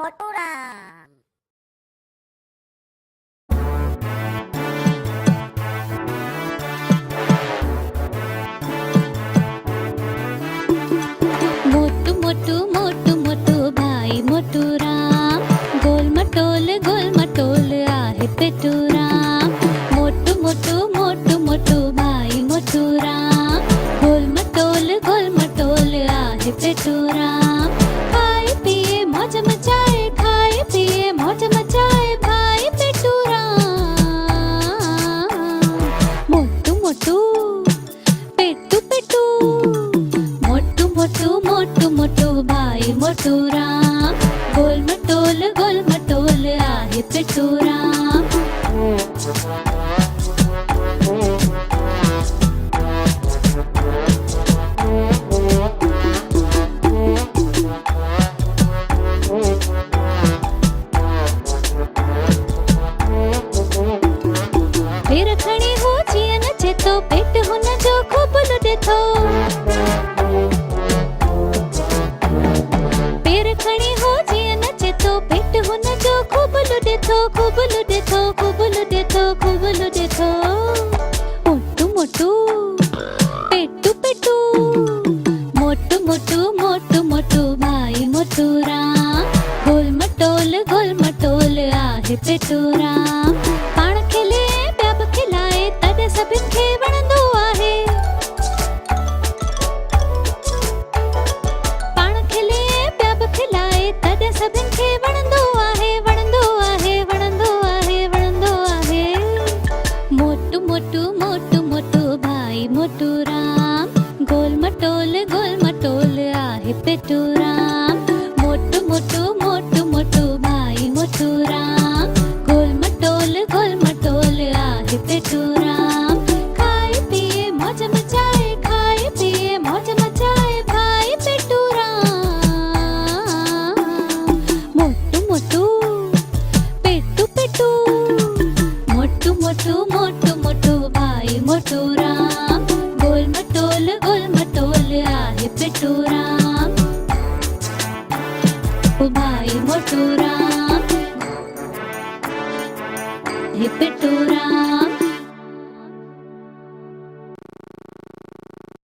मोटूराम। मोटू मोटू मोटू मोटू भाई मोटूराम, गोल मटोल आहे पेटूराम। मोटू मोटू मोटू मोटू भाई मोटूराम, गोल मटोल आहे पेटूराम। खाए पिए मौज मचाए, खाए पिए मौज मचाए भाई पेटूराम। मोटू मोटू पेटू पेटू, मोटू मोटू मोटू मोटू भाई मोटूराम, गोल मटोल आहे पेटूराम। पेरखणी हो जियन चेतो, पेट हो न जो खूब लुटेथो। पेरखणी हो जियन चेतो, पेट हो न जो खूब लुटेथो, खूब लुटेथो, खूब लुटेथो, खूब लुटेथो। मोटू मोटू पेटू पेटू, मोटू मोटू मोटू मोटू भाई मोटूराम, गोल मटोल आहे पेटूराम। पाण खेले ॿिया बि खिलाए, तॾहिं सभिनि खे वणंदो आहे। पाण खेले ॿिया बि खिलाए, तॾहिं सभिनि खे वणंदो आहे, वणंदो आहे, वणंदो आहे, वणंदो आहे। मोटू मोटू मोटू मोटू भाई मोटूराम, गोल मटोल आहे पेटूराम। मोटू मोटू मोटू मोटू भाई मोटूराम, गोल मटोल आहे पेटूराम। खाए पिए मौज मचाए, खाए पिए मौज मचाए भाई पेटूराम। मोटू मोटू पेटू पेटू, मोटू मोटू मोटू मोटू भाई मोटूराम, गोल मटोल आहे पेटूराम। भाई मोटूराम हे पेटूराम।